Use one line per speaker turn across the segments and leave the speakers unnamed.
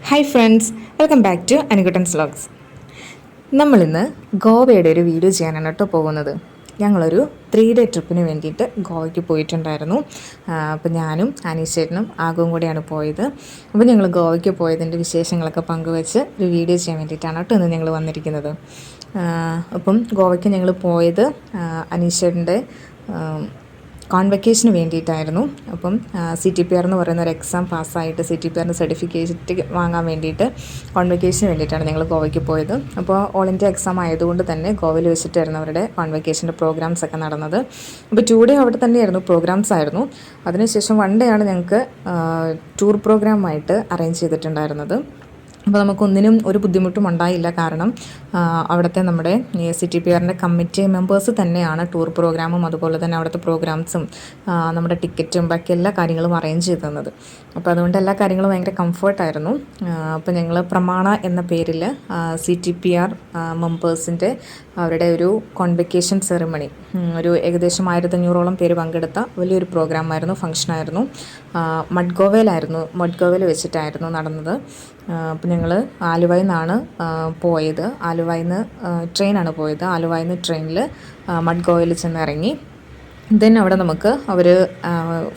Hi friends, welcome back to Anukuttan's vlogs. നമ്മളിന്ന് ഗോവയുടെ ഒരു വീഡിയോ ചെയ്യാനാണ് കേട്ടോ പോകുന്നത്. ഞങ്ങളൊരു 3 ഡേ ട്രിപ്പിന് വേണ്ടിയിട്ട് ഗോവയ്ക്ക് പോയിട്ടുണ്ടായിരുന്നു. അപ്പോൾ ഞാനും അനീഷേട്ടനും ആകും കൂടെയാണ് പോയത്. അപ്പോൾ ഞങ്ങൾ ഗോവയ്ക്ക് പോയതിൻ്റെ വിശേഷങ്ങളൊക്കെ പങ്കുവെച്ച് ഒരു വീഡിയോ ചെയ്യാൻ വേണ്ടിയിട്ടാണ് കേട്ടോ ഇന്ന് ഞങ്ങൾ വന്നിരിക്കുന്നത്. അപ്പം ഗോവയ്ക്ക് ഞങ്ങൾ പോയത് അനീഷേട്ടൻ്റെ കോൺവെക്കേഷന് വേണ്ടിയിട്ടായിരുന്നു. അപ്പം CTPR എന്ന് പറയുന്ന ഒരു എക്സാം പാസ്സായിട്ട് CTPRൻ്റെ സർട്ടിഫിക്കറ്റ് വാങ്ങാൻ വേണ്ടിയിട്ട് കോൺവെക്കേഷന് വേണ്ടിയിട്ടാണ് ഞങ്ങൾ ഗോവയ്ക്ക് പോയത്. അപ്പോൾ ഓൾ ഇന്ത്യ എക്സാം ആയതുകൊണ്ട് തന്നെ ഗോവയിൽ വെച്ചിട്ടായിരുന്നു അവരുടെ കോൺവെക്കേഷൻ്റെ പ്രോഗ്രാംസ് ഒക്കെ നടന്നത്. അപ്പോൾ 2 ഡേ അവിടെ തന്നെയായിരുന്നു പ്രോഗ്രാംസ് ആയിരുന്നു. അതിനുശേഷം 1 ഡേ ആണ് ഞങ്ങൾക്ക് ടൂർ പ്രോഗ്രാമായിട്ട് അറേഞ്ച് ചെയ്തിട്ടുണ്ടായിരുന്നത്. അപ്പോൾ നമുക്കൊന്നിനും ഒരു ബുദ്ധിമുട്ടും ഉണ്ടായില്ല. കാരണം അവിടുത്തെ നമ്മുടെ CTPRൻ്റെ കമ്മിറ്റി മെമ്പേഴ്സ് തന്നെയാണ് ടൂർ പ്രോഗ്രാമും അതുപോലെ തന്നെ അവിടുത്തെ പ്രോഗ്രാംസും നമ്മുടെ ടിക്കറ്റും ബാക്കി എല്ലാ കാര്യങ്ങളും അറേഞ്ച് ചെയ്ത് തന്നത്. അപ്പോൾ അതുകൊണ്ട് എല്ലാ കാര്യങ്ങളും ഭയങ്കര കംഫർട്ടായിരുന്നു. അപ്പോൾ ഞങ്ങൾ പ്രമാണ എന്ന പേരിൽ CTPR മെമ്പേഴ്സിൻ്റെ അവരുടെ ഒരു കോൺവെക്കേഷൻ സെറിമണി, ഒരു ഏകദേശം 1500ഓളം പേര് പങ്കെടുത്ത വലിയൊരു പ്രോഗ്രാമായിരുന്നു, ഫംഗ്ഷനായിരുന്നു. മഡ്ഗോവയിൽ വെച്ചിട്ടായിരുന്നു നടന്നത്. അപ്പോൾ ഞങ്ങൾ ആലുവയിൽ നിന്നാണ് പോയത്. ആലുവയിൽ നിന്ന് ട്രെയിനാണ് പോയത്. ആലുവയിൽ നിന്ന് ട്രെയിനിൽ മഡ്ഗോവയിൽ ചെന്ന് ഇറങ്ങി. ദെൻ അവിടെ നമുക്ക് അവർ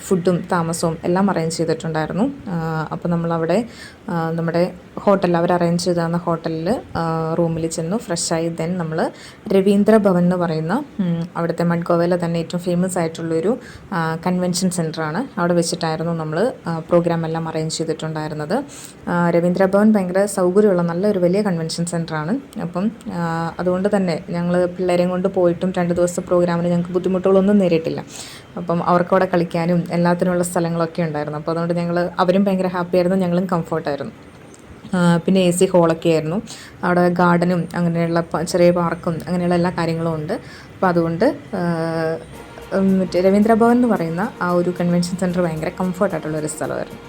ഫുഡും താമസവും എല്ലാം അറേഞ്ച് ചെയ്തിട്ടുണ്ടായിരുന്നു. അപ്പോൾ നമ്മളവിടെ നമ്മുടെ ഹോട്ടലിൽ അവർ അറേഞ്ച് ചെയ്ത് തന്ന ഹോട്ടലിൽ റൂമിൽ ചെന്നു ഫ്രഷായി. ദെൻ നമ്മൾ രവീന്ദ്ര ഭവൻ എന്ന് പറയുന്ന അവിടുത്തെ മഡ്ഗോവയിലെ തന്നെ ഏറ്റവും ഫേമസ് ആയിട്ടുള്ളൊരു കൺവെൻഷൻ സെൻറ്ററാണ്. അവിടെ വെച്ചിട്ടായിരുന്നു നമ്മൾ പ്രോഗ്രാം എല്ലാം അറേഞ്ച് ചെയ്തിട്ടുണ്ടായിരുന്നത്. രവീന്ദ്ര ഭവൻ ഭയങ്കര സൗകര്യമുള്ള നല്ലൊരു വലിയ കൺവെൻഷൻ സെൻറ്ററാണ്. അപ്പം അതുകൊണ്ട് തന്നെ ഞങ്ങൾ പിള്ളേരെയും കൊണ്ട് പോയിട്ടും 2 ദിവസത്തെ പ്രോഗ്രാമിന് ഞങ്ങൾക്ക് ബുദ്ധിമുട്ടുകളൊന്നും നേരിട്ടില്ല. അപ്പം അവർക്കവിടെ കളിക്കാനും എല്ലാത്തിനുമുള്ള സ്ഥലങ്ങളൊക്കെ ഉണ്ടായിരുന്നു. അപ്പോൾ അതുകൊണ്ട് അവരും ഭയങ്കര ഹാപ്പിയായിരുന്നു, ഞങ്ങളും കംഫർട്ടായിരുന്നു. പിന്നെ AC ഹോളൊക്കെ ആയിരുന്നു. അവിടെ ഗാർഡനും അങ്ങനെയുള്ള ചെറിയ പാർക്കും അങ്ങനെയുള്ള എല്ലാ കാര്യങ്ങളും ഉണ്ട്. അപ്പോൾ അതുകൊണ്ട് രവീന്ദ്ര ഭവൻ എന്ന് പറയുന്ന ആ ഒരു കൺവെൻഷൻ സെൻറ്റർ ഭയങ്കര കംഫർട്ടായിട്ടുള്ളൊരു സ്ഥലമായിരുന്നു.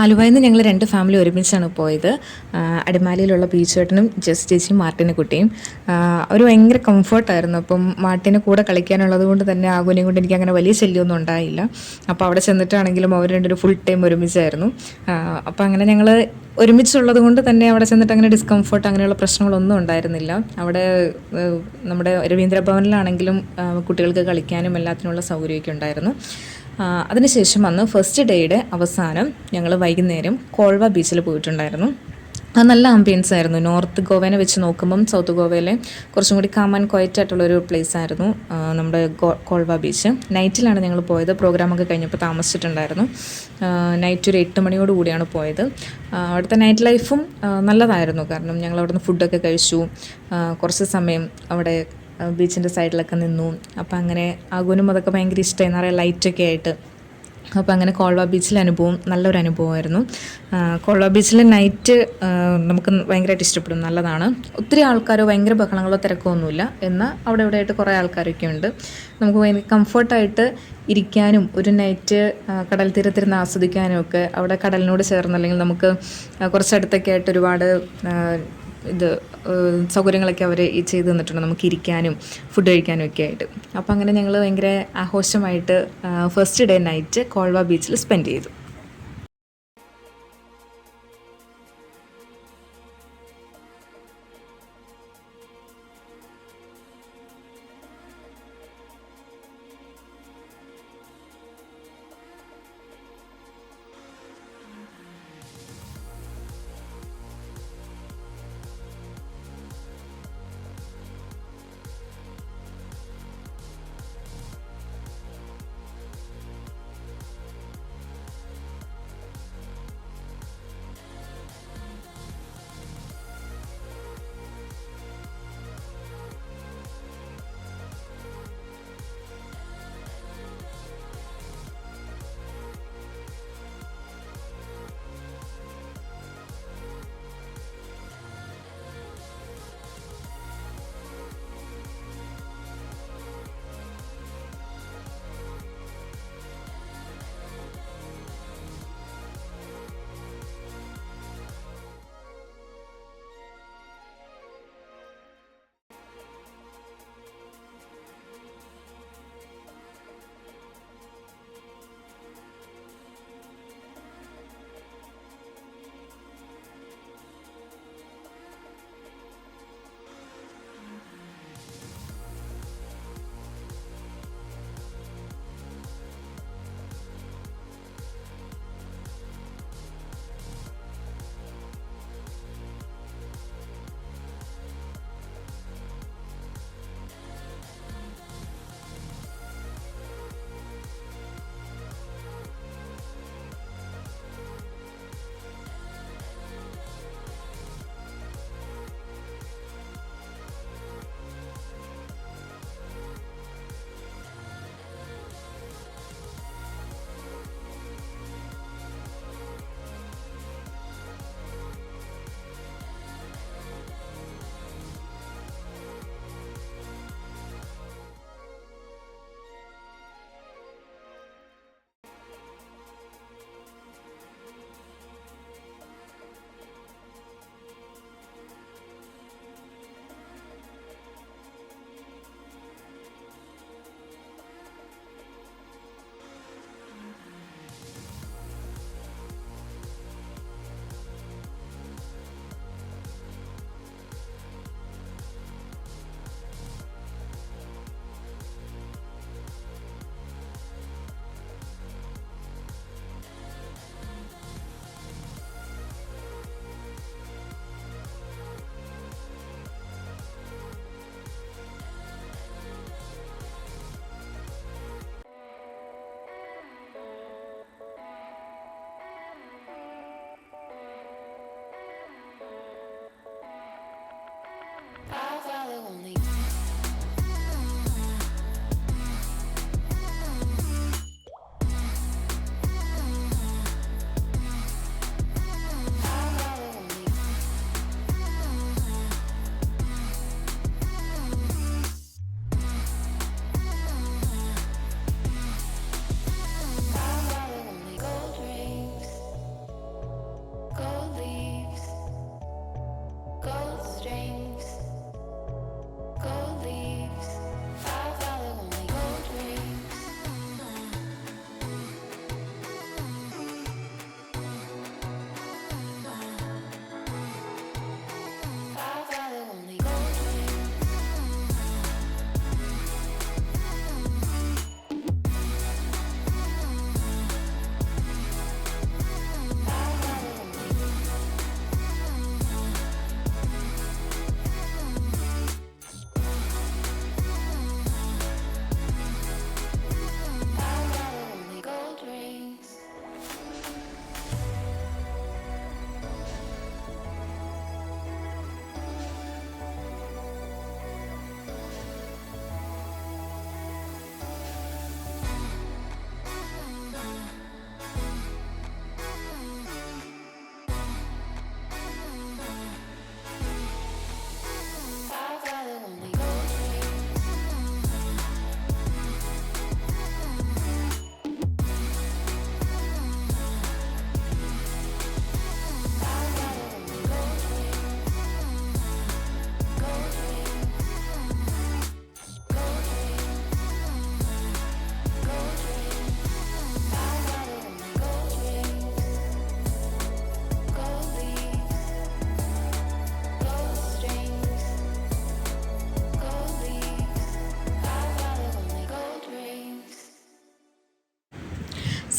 ആലുവയിൽ നിന്ന് ഞങ്ങൾ 2 ഫാമിലി ഒരുമിച്ചാണ് പോയത്. അടിമാലിയിലുള്ള ബീച്ചേട്ടനും ജസ്റ്റ് ചേച്ചിയും മാർട്ടിനെ കുട്ടിയും. അവർ ഭയങ്കര കംഫർട്ടായിരുന്നു. അപ്പം മാർട്ടിനെ കൂടെ കളിക്കാനുള്ളത് കൊണ്ട് തന്നെ ആകുവിനെയും കൊണ്ട് എനിക്ക് അങ്ങനെ വലിയ ശല്യമൊന്നും ഉണ്ടായില്ല. അപ്പോൾ അവിടെ ചെന്നിട്ടാണെങ്കിലും അവർ രണ്ടുപേരും ഫുൾ ടൈം ഒരുമിച്ചായിരുന്നു. അപ്പോൾ അങ്ങനെ ഞങ്ങൾ ഒരുമിച്ചുള്ളത് കൊണ്ട് തന്നെ അവിടെ ചെന്നിട്ട് അങ്ങനെ ഡിസ്കംഫർട്ട് അങ്ങനെയുള്ള പ്രശ്നങ്ങളൊന്നും ഉണ്ടായിരുന്നില്ല. അവിടെ നമ്മുടെ രവീന്ദ്ര ഭവനിലാണെങ്കിലും കുട്ടികൾക്ക് കളിക്കാനും എല്ലാത്തിനുള്ള സൗകര്യമൊക്കെ ഉണ്ടായിരുന്നു. അതിനുശേഷം അന്ന് ഫസ്റ്റ് ഡേയുടെ അവസാനം ഞങ്ങൾ വൈകുന്നേരം കോൾവ ബീച്ചിൽ പോയിട്ടുണ്ടായിരുന്നു. അത് നല്ല ആംബിയൻസ് ആയിരുന്നു. നോർത്ത് ഗോവേനെ വെച്ച് നോക്കുമ്പം സൗത്ത് ഗോവയിലെ കുറച്ചും കൂടി കാം ആൻഡ് ക്വയറ്റ് ആയിട്ടുള്ളൊരു പ്ലേസ് ആയിരുന്നു നമ്മുടെ കോൾവ ബീച്ച്. നൈറ്റിലാണ് ഞങ്ങൾ പോയത്. പ്രോഗ്രാമൊക്കെ കഴിഞ്ഞപ്പോൾ താമസിച്ചിട്ടുണ്ടായിരുന്നു. നൈറ്റ് ഒരു 8 മണിയോട് കൂടിയാണ് പോയത്. അവിടുത്തെ നൈറ്റ് ലൈഫും നല്ലതായിരുന്നു. കാരണം ഞങ്ങൾ അവിടുന്ന് ഫുഡൊക്കെ കഴിച്ചു. കുറച്ച് സമയം അവിടെ ബീച്ചിൻ്റെ സൈഡിലൊക്കെ നിന്നു. അപ്പം അങ്ങനെ ആകുനും അതൊക്കെ ഭയങ്കര ഇഷ്ടമായി, നിറയെ ലൈറ്റൊക്കെ ആയിട്ട്. അപ്പോൾ അങ്ങനെ കോൾവ ബീച്ചിലെ അനുഭവം നല്ലൊരു അനുഭവമായിരുന്നു. കോൾവ ബീച്ചിലെ നൈറ്റ് നമുക്ക് ഭയങ്കരമായിട്ട് ഇഷ്ടപ്പെടും, നല്ലതാണ്. ഒത്തിരി ആൾക്കാരോ ഭയങ്കര ബഹളങ്ങളോ തിരക്കോ ഒന്നുമില്ല. എന്നാൽ അവിടെ ഇവിടെയായിട്ട് കുറേ ആൾക്കാരൊക്കെ ഉണ്ട്. നമുക്ക് ഭയങ്കര കംഫർട്ടായിട്ട് ഇരിക്കാനും ഒരു നൈറ്റ് കടൽ തീരത്തിരുന്ന് ആസ്വദിക്കാനും ഒക്കെ അവിടെ കടലിനോട് ചേർന്ന്, അല്ലെങ്കിൽ നമുക്ക് കുറച്ചടുത്തൊക്കെ ആയിട്ട് ഒരുപാട് സൗകര്യങ്ങളൊക്കെ അവർ ചെയ്ത് തന്നിട്ടുണ്ട് നമുക്ക് ഇരിക്കാനും ഫുഡ് കഴിക്കാനും ഒക്കെ ആയിട്ട്. അപ്പോൾ അങ്ങനെ ഞങ്ങൾ ഭയങ്കര ആഘോഷമായിട്ട് ഫസ്റ്റ് ഡേ നൈറ്റ് കോൾവ ബീച്ചിൽ സ്പെൻഡ് ചെയ്തു.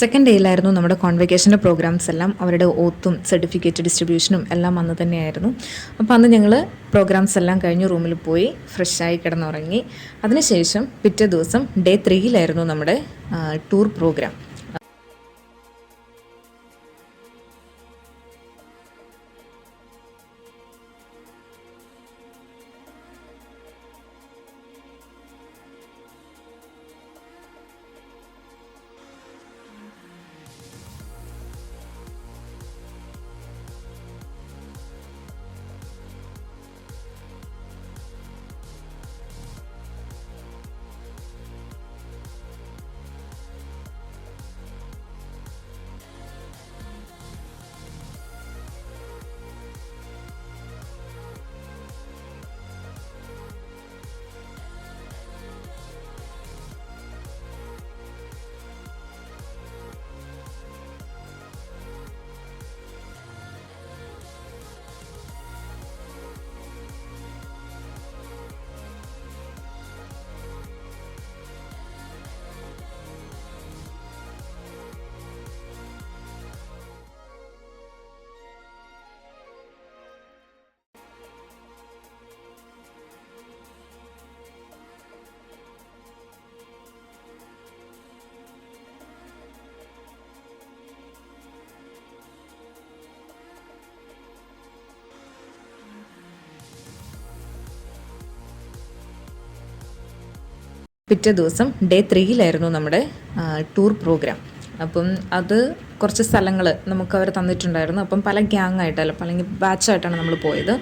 സെക്കൻഡ് ഡേയിലായിരുന്നു നമ്മുടെ കോൺവെക്കേഷൻ്റെ പ്രോഗ്രാംസ് എല്ലാം. അവരുടെ ഓത്തും സർട്ടിഫിക്കറ്റ് ഡിസ്ട്രിബ്യൂഷനും എല്ലാം അന്ന് തന്നെയായിരുന്നു. അപ്പോൾ അന്ന് ഞങ്ങൾ പ്രോഗ്രാംസ് എല്ലാം കഴിഞ്ഞ് റൂമിൽ പോയി ഫ്രഷായി കിടന്നുറങ്ങി. അതിനുശേഷം പിറ്റേ ദിവസം ഡേ 3 നമ്മുടെ ടൂർ പ്രോഗ്രാം. പിറ്റേ ദിവസം ഡേ 3 നമ്മുടെ ടൂർ പ്രോഗ്രാം. അപ്പം അത് കുറച്ച് സ്ഥലങ്ങൾ നമുക്ക് അവർ തന്നിട്ടുണ്ടായിരുന്നു. അപ്പം പല ഗ്യാങ് ആയിട്ടല്ല, അല്ലെങ്കിൽ ബാച്ചായിട്ടാണ് നമ്മൾ പോയത്.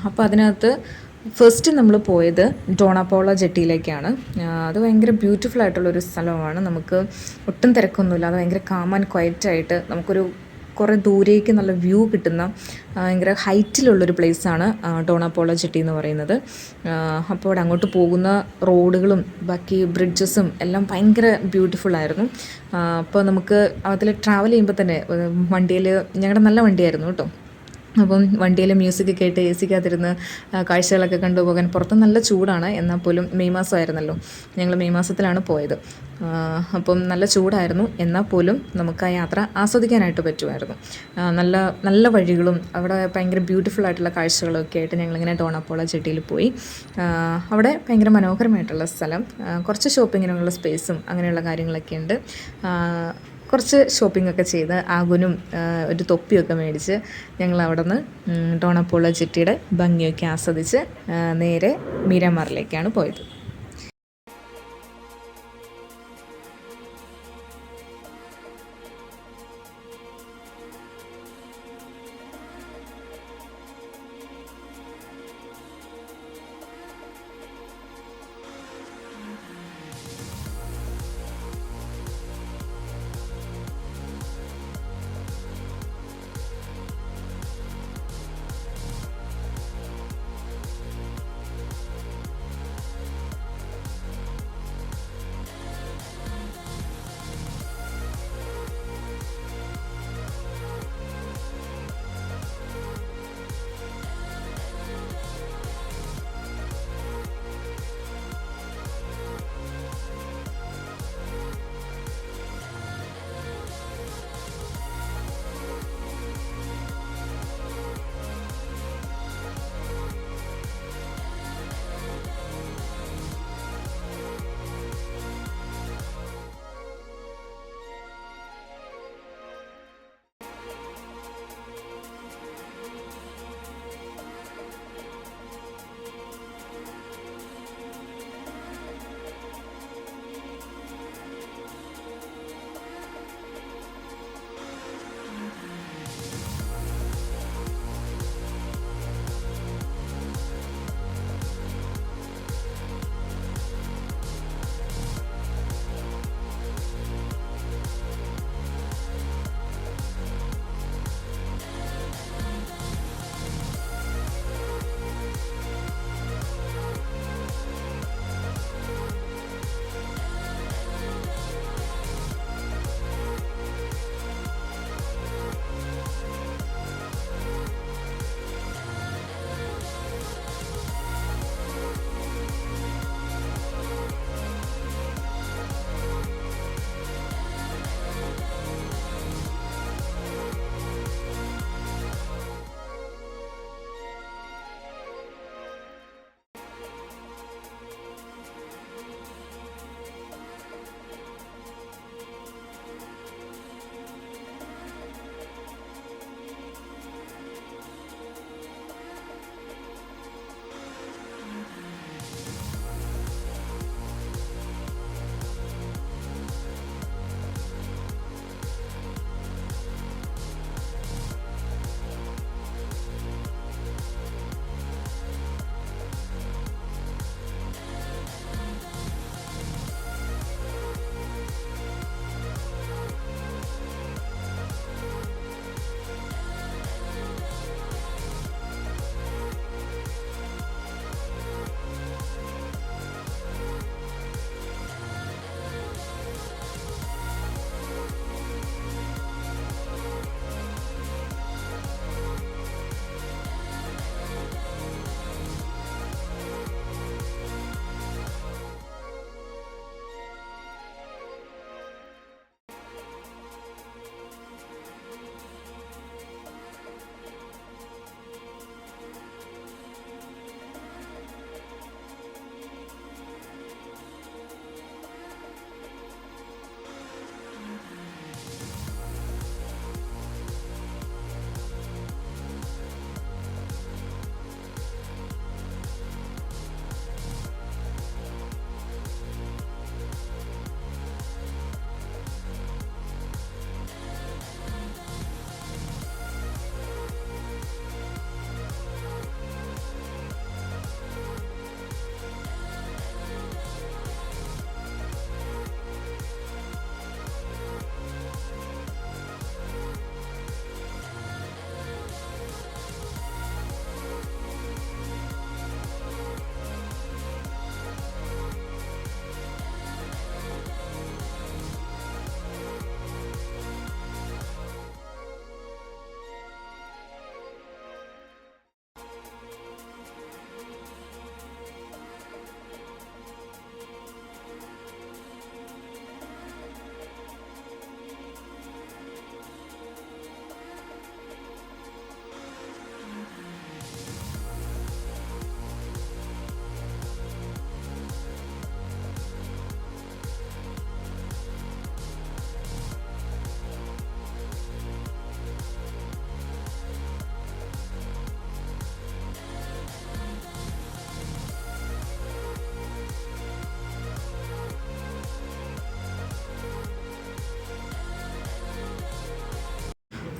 അപ്പോൾ അതിനകത്ത് ഫസ്റ്റ് നമ്മൾ പോയത് ഡോണാപോള ജെട്ടിയിലേക്കാണ്. അത് ഭയങ്കര ബ്യൂട്ടിഫുൾ ആയിട്ടുള്ളൊരു സ്ഥലമാണ്. നമുക്ക് ഒട്ടും തിരക്കൊന്നുമില്ല. അത് ഭയങ്കര കാം ആൻഡ് ക്വയറ്റായിട്ട് നമുക്കൊരു കുറേ ദൂരേക്ക് നല്ല വ്യൂ കിട്ടുന്ന ഭയങ്കര ഹൈറ്റിലുള്ളൊരു പ്ലേസാണ് ഡോണാപോള ജെട്ടി എന്ന് പറയുന്നത്. അപ്പോൾ അവിടെ അങ്ങോട്ട് പോകുന്ന റോഡുകളും ബാക്കി ബ്രിഡ്ജസും എല്ലാം ഭയങ്കര ബ്യൂട്ടിഫുള്ളായിരുന്നു. അപ്പോൾ നമുക്ക് അതിൽ ട്രാവൽ ചെയ്യുമ്പോൾ തന്നെ വണ്ടിയിൽ, ഞങ്ങളുടെ നല്ല വണ്ടിയായിരുന്നു കേട്ടോ. അപ്പം വണ്ടിയിൽ മ്യൂസിക് കേട്ട് എ സിക്കകത്തിരുന്ന് കാഴ്ചകളൊക്കെ കണ്ടുപോകാൻ. പുറത്ത് നല്ല ചൂടാണ്, എന്നാൽ പോലും മെയ് മാസമായിരുന്നല്ലോ, ഞങ്ങൾ മെയ് മാസത്തിലാണ് പോയത്. അപ്പം നല്ല ചൂടായിരുന്നു, എന്നാൽ പോലും നമുക്ക് ആ യാത്ര ആസ്വദിക്കാനായിട്ട് പറ്റുമായിരുന്നു. നല്ല നല്ല വഴികളും അവിടെ ഭയങ്കര ബ്യൂട്ടിഫുൾ ആയിട്ടുള്ള കാഴ്ചകളൊക്കെ ആയിട്ട് ഞങ്ങളിങ്ങനെ ഡോണാപോള ജെട്ടിയിൽ പോയി. അവിടെ ഭയങ്കര മനോഹരമായിട്ടുള്ള സ്ഥലം, കുറച്ച് ഷോപ്പിങ്ങിനുള്ള സ്പേസും അങ്ങനെയുള്ള കാര്യങ്ങളൊക്കെ ഉണ്ട്. കുറച്ച് ഷോപ്പിങ്ങൊക്കെ ചെയ്ത് ആകുനും ഒരു തൊപ്പിയൊക്കെ മേടിച്ച് ഞങ്ങൾ അവിടെ നിന്ന് ഡോണാപോള ജെട്ടിയുടെ ഭംഗിയൊക്കെ ആസ്വദിച്ച് നേരെ മീരാമാറിലേക്കാണ് പോയത്.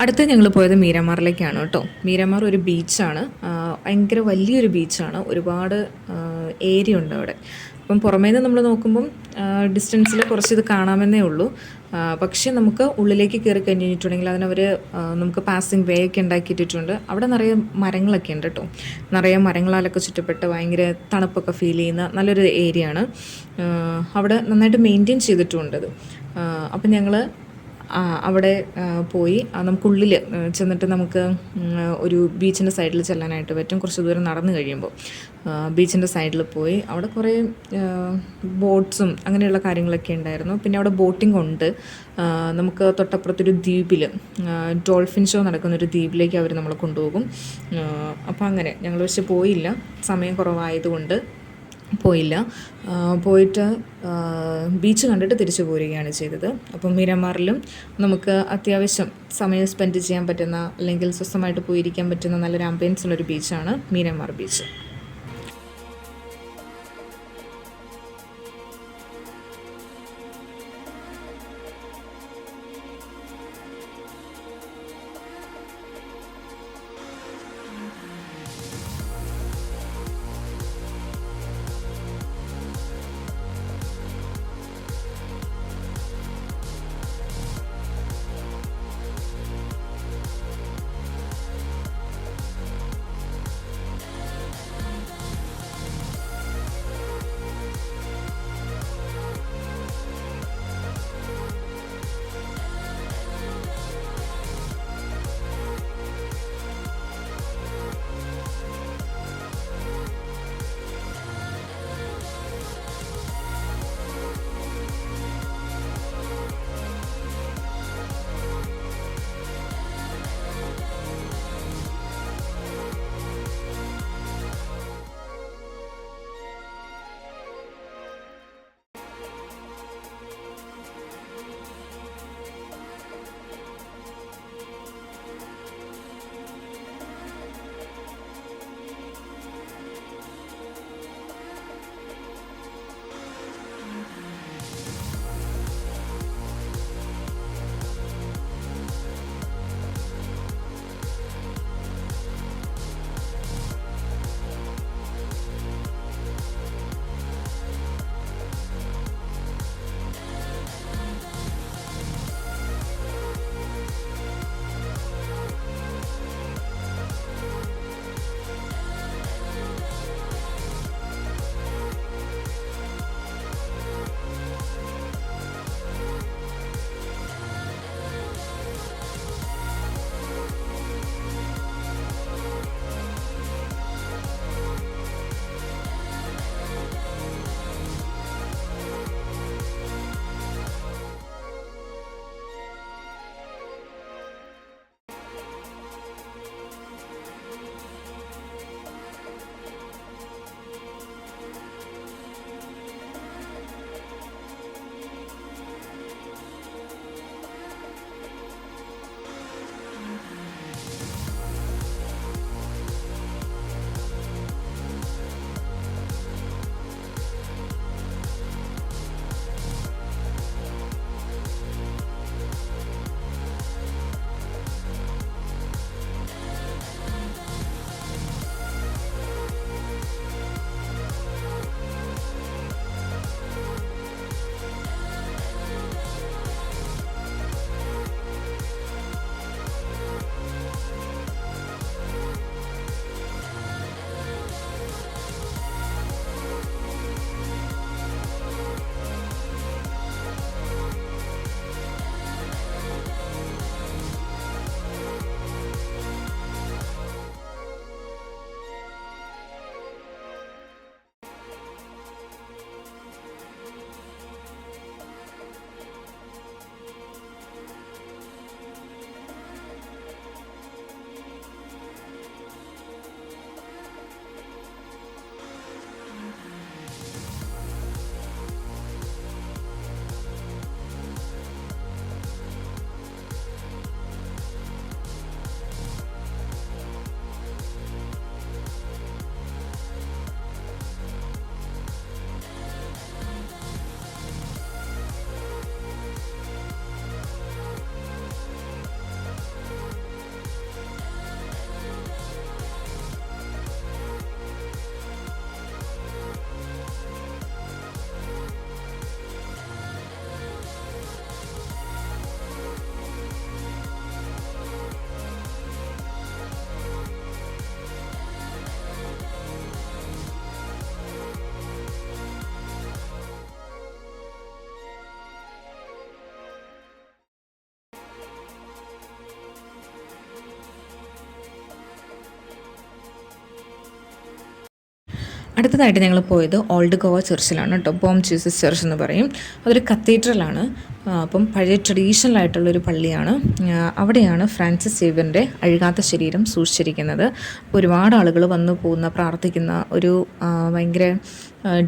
അടുത്ത് ഞങ്ങൾ പോയത് മീരാമാറിലേക്കാണ് കേട്ടോ. മീരാമാർ ഒരു ബീച്ചാണ്, ഭയങ്കര വലിയൊരു ബീച്ചാണ്, ഒരുപാട് ഏരിയ ഉണ്ട് അവിടെ. അപ്പം പുറമേ നിന്ന് നമ്മൾ നോക്കുമ്പം ഡിസ്റ്റൻസിൽ കുറച്ച് ഇത് കാണാമെന്നേ ഉള്ളൂ. പക്ഷേ നമുക്ക് ഉള്ളിലേക്ക് കയറി കഴിഞ്ഞിട്ടുണ്ടെങ്കിൽ അതിനവർ നമുക്ക് പാസിങ് വേ ഒക്കെ ഉണ്ടാക്കിയിട്ടിട്ടുണ്ട്. അവിടെ നിറയെ മരങ്ങളൊക്കെ ഉണ്ട് കേട്ടോ. നിറയെ മരങ്ങളാലൊക്കെ ചുറ്റപ്പെട്ട് ഭയങ്കര തണുപ്പൊക്കെ ഫീൽ ചെയ്യുന്ന നല്ലൊരു ഏരിയ ആണ്. അവിടെ നന്നായിട്ട് മെയിൻറ്റെയിൻ ചെയ്തിട്ടുമുണ്ട് അത്. അപ്പം ഞങ്ങൾ അവിടെ പോയി നമുക്കുള്ളിൽ ചെന്നിട്ട് നമുക്ക് ഒരു ബീച്ചിൻ്റെ സൈഡിൽ ചെല്ലാനായിട്ട് പറ്റും. കുറച്ച് ദൂരം നടന്നു കഴിയുമ്പോൾ ബീച്ചിൻ്റെ സൈഡിൽ പോയി അവിടെ കുറേ ബോട്ട്സും അങ്ങനെയുള്ള കാര്യങ്ങളൊക്കെ ഉണ്ടായിരുന്നു. പിന്നെ അവിടെ ബോട്ടിംഗ് ഉണ്ട്. നമുക്ക് തൊട്ടപ്പുറത്തൊരു ദ്വീപിൽ ഡോൾഫിൻ ഷോ നടക്കുന്നൊരു ദ്വീപിലേക്ക് അവർ നമ്മളെ കൊണ്ടുപോകും. അപ്പോൾ അങ്ങനെ ഞങ്ങൾ പക്ഷെ പോയില്ല, സമയം കുറവായതുകൊണ്ട് പോയില്ല. പോയിട്ട് ബീച്ച് കണ്ടിട്ട് തിരിച്ചു പോരുകയാണ് ചെയ്തത്. അപ്പം മീരാമാറിലും നമുക്ക് അത്യാവശ്യം സമയം സ്പെൻഡ് ചെയ്യാൻ പറ്റുന്ന, അല്ലെങ്കിൽ സ്വസ്ഥമായിട്ട് പോയിരിക്കാൻ പറ്റുന്ന നല്ലൊരു ആംബിയൻസ് ഉള്ളൊരു ബീച്ചാണ് മീരാമാർ ബീച്ച്. അടുത്തതായിട്ട് ഞങ്ങൾ പോയത് ഓൾഡ് ഗോവ ചർച്ചിലാണ് കേട്ടോ. ബോം ജീസസ് ചർച്ച് എന്ന് പറയും. അതൊരു കത്തീഡ്രലാണ്. അപ്പം പഴയ ട്രഡീഷണൽ ആയിട്ടുള്ളൊരു പള്ളിയാണ്. അവിടെയാണ് ഫ്രാൻസിസ് സേവ്യറിൻ്റെ അഴുകാത്ത ശരീരം സൂക്ഷിച്ചിരിക്കുന്നത്. ഒരുപാട് ആളുകൾ വന്നു പോകുന്ന പ്രാർത്ഥിക്കുന്ന ഒരു ഭയങ്കര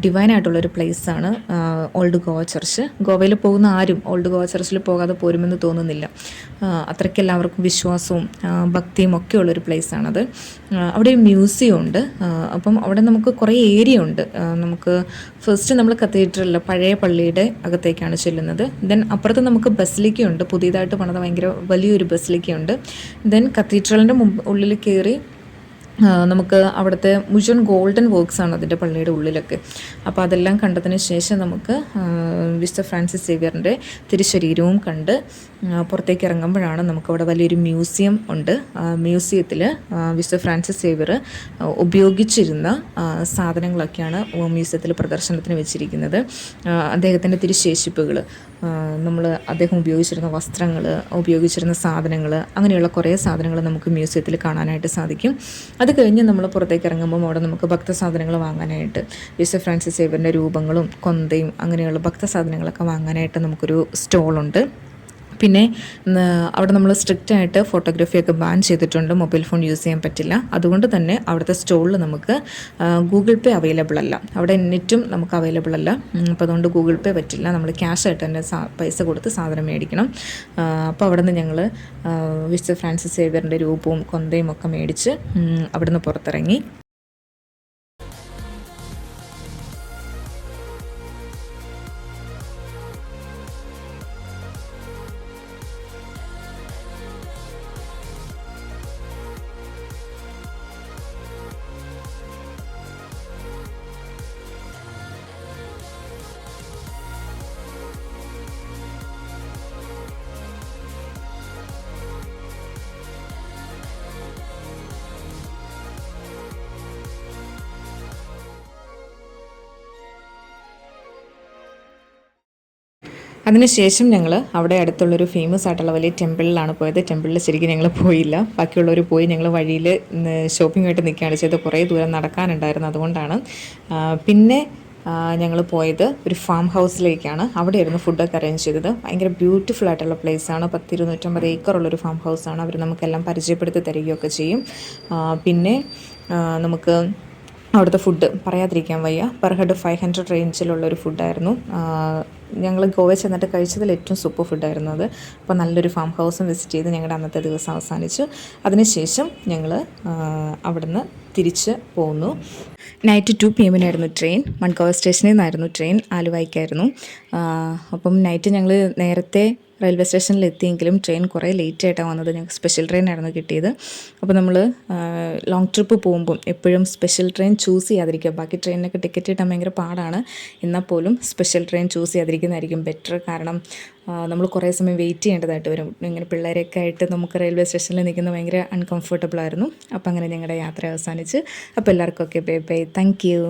ഡിവൈനായിട്ടുള്ളൊരു പ്ലേസാണ് ഓൾഡ് ഗോവ ചർച്ച്. ഗോവയിൽ പോകുന്ന ആരും ഓൾഡ് ഗോവ ചർച്ചിൽ പോകാതെ പോരുമെന്ന് തോന്നുന്നില്ല. അത്രയ്ക്ക് എല്ലാവർക്കും വിശ്വാസവും ഭക്തിയും ഒക്കെ ഉള്ളൊരു പ്ലേസാണത്. അവിടെ ഒരു മ്യൂസിയം ഉണ്ട്. അപ്പം അവിടെ നമുക്ക് കുറേ ഏരിയ ഉണ്ട്. നമുക്ക് ഫസ്റ്റ് നമ്മൾ കത്തീഡ്രലിൽ പഴയ പള്ളിയുടെ അകത്തേക്കാണ് ചെല്ലുന്നത്. ദെൻ അപ്പുറത്ത് നമുക്ക് ബസിലിക്കയുണ്ട്, പുതിയതായിട്ട് പണിത ഭയങ്കര വലിയൊരു ബസിലിക്കയുണ്ട്. ദെൻ കത്തീഡ്രലിൻ്റെ ഉള്ളിൽ കയറി നമുക്ക് അവിടുത്തെ മുഴുവൻ ഗോൾഡൻ വർക്ക്സ് ആണ് അതിൻ്റെ പള്ളിയുടെ ഉള്ളിലൊക്കെ. അപ്പോൾ അതെല്ലാം കണ്ടതിന് ശേഷം നമുക്ക് വിശുദ്ധ ഫ്രാൻസിസ് സേവ്യറിൻ്റെ തിരുശരീരവും കണ്ട് പുറത്തേക്ക് ഇറങ്ങുമ്പോഴാണ് നമുക്കവിടെ വലിയൊരു മ്യൂസിയം ഉണ്ട്. മ്യൂസിയത്തിൽ വിശുദ്ധ ഫ്രാൻസിസ് സേവ്യർ ഉപയോഗിച്ചിരുന്ന സാധനങ്ങളൊക്കെയാണ് മ്യൂസിയത്തിൽ പ്രദർശനത്തിന് വെച്ചിരിക്കുന്നത്. അദ്ദേഹത്തിൻ്റെ തിരുശേഷിപ്പുകൾ, അദ്ദേഹം ഉപയോഗിച്ചിരുന്ന വസ്ത്രങ്ങൾ, ഉപയോഗിച്ചിരുന്ന സാധനങ്ങൾ, അങ്ങനെയുള്ള കുറേ സാധനങ്ങൾ നമുക്ക് മ്യൂസിയത്തിൽ കാണാനായിട്ട് സാധിക്കും. അത് കഴിഞ്ഞ് നമ്മൾ പുറത്തേക്ക് ഇറങ്ങുമ്പോൾ അവിടെ നമുക്ക് ഭക്തസാധനങ്ങൾ വാങ്ങാനായിട്ട്, വിശുദ്ധ ഫ്രാൻസിസ് സേവ്യറിൻ്റെ രൂപങ്ങളും കൊന്തയും അങ്ങനെയുള്ള ഭക്തസാധനങ്ങളൊക്കെ വാങ്ങാനായിട്ട് നമുക്കൊരു സ്റ്റോളുണ്ട്. പിന്നെ അവിടെ നമ്മൾ സ്ട്രിക്റ്റായിട്ട് ഫോട്ടോഗ്രാഫിയൊക്കെ ബാൻ ചെയ്തിട്ടുണ്ട്. മൊബൈൽ ഫോൺ യൂസ് ചെയ്യാൻ പറ്റില്ല. അതുകൊണ്ട് തന്നെ അവിടുത്തെ സ്റ്റോളിൽ നമുക്ക് ഗൂഗിൾ പേ അവൈലബിൾ അല്ല. അവിടെ നെറ്റും നമുക്ക് അവൈലബിൾ അല്ല. അപ്പോൾ അതുകൊണ്ട് ഗൂഗിൾ പേ പറ്റില്ല. നമ്മൾ ക്യാഷായിട്ട് തന്നെ പൈസ കൊടുത്ത് സാധനം മേടിക്കണം. അപ്പോൾ അവിടെ നിന്ന് ഞങ്ങൾ വിശുദ്ധ ഫ്രാൻസിസ് സേവ്യറിൻ്റെ രൂപവും കൊന്തയും ഒക്കെ മേടിച്ച് അവിടെ നിന്ന് പുറത്തിറങ്ങി. അതിനുശേഷം ഞങ്ങൾ അവിടെ അടുത്തുള്ളൊരു ഫേമസ് ആയിട്ടുള്ള വലിയ ടെമ്പിളിലാണ് പോയത്. ടെമ്പിളിൽ ശരിക്കും ഞങ്ങൾ പോയില്ല. ബാക്കിയുള്ളവർ പോയി. ഞങ്ങൾ വഴിയിൽ ഷോപ്പിങ്ങായിട്ട് നിൽക്കുകയാണ് ചെയ്തത്. കുറേ ദൂരം നടക്കാനുണ്ടായിരുന്നു. അതുകൊണ്ടാണ്. പിന്നെ ഞങ്ങൾ പോയത് ഒരു ഫാം ഹൗസിലേക്കാണ്. അവിടെയായിരുന്നു ഫുഡൊക്കെ അറേഞ്ച് ചെയ്തത്. ഭയങ്കര ബ്യൂട്ടിഫുൾ ആയിട്ടുള്ള പ്ലേസാണ്. 250 ഏക്കറുള്ളൊരു ഫാം ഹൗസാണ്. അവർ നമുക്കെല്ലാം പരിചയപ്പെടുത്തി തരികയൊക്കെ ചെയ്യും. പിന്നെ നമുക്ക് അവിടുത്തെ ഫുഡ് പറയാതിരിക്കാൻ വയ്യ. Per head 500 റേഞ്ചിലുള്ളൊരു ഫുഡായിരുന്നു. ഞങ്ങൾ ഗോവ ചെന്നിട്ട് കഴിച്ചതിൽ ഏറ്റവും സൂപ്പർ ഫുഡായിരുന്നു അത്. അപ്പോൾ നല്ലൊരു ഫാം ഹൗസും വിസിറ്റ് ചെയ്ത് ഞങ്ങളുടെ അന്നത്തെ ദിവസം അവസാനിച്ചു. അതിനുശേഷം ഞങ്ങൾ അവിടുന്ന് തിരിച്ച് പോന്നു. Night 2 PM train. മഡ്ഗോവ സ്റ്റേഷനിൽ നിന്നായിരുന്നു ട്രെയിൻ. ആലുവയ്ക്കായിരുന്നു. അപ്പം നൈറ്റ് ഞങ്ങൾ നേരത്തെ റെയിൽവേ സ്റ്റേഷനിൽ എത്തിയെങ്കിലും ട്രെയിൻ കുറേ ലേറ്റായിട്ടാണ് വന്നത്. ഞങ്ങൾക്ക് സ്പെഷ്യൽ ട്രെയിനായിരുന്നു കിട്ടിയത്. അപ്പോൾ നമ്മൾ ലോങ് ട്രിപ്പ് പോകുമ്പം എപ്പോഴും സ്പെഷ്യൽ ട്രെയിൻ ചൂസ് ചെയ്യാതിരിക്കുക. ബാക്കി ട്രെയിനിനൊക്കെ ടിക്കറ്റ് കിട്ടാൻ ഭയങ്കര പാടാണ്. എന്നാൽ പോലും സ്പെഷ്യൽ ട്രെയിൻ ചൂസ് ചെയ്യാതിരിക്കുന്നതായിരിക്കും ബെറ്റർ. കാരണം നമ്മൾ കുറേ സമയം വെയിറ്റ് ചെയ്യേണ്ടതായിട്ട് വരും. ഇങ്ങനെ പിള്ളേരൊക്കെ ആയിട്ട് നമുക്ക് റെയിൽവേ സ്റ്റേഷനിൽ നിൽക്കുന്നത് ഭയങ്കര അൺകംഫർട്ടബിൾ ആയിരുന്നു. അപ്പോൾ അങ്ങനെ ഞങ്ങളുടെ യാത്ര അവസാനിച്ച്. അപ്പോൾ എല്ലാവർക്കും okay, bye bye, thank you.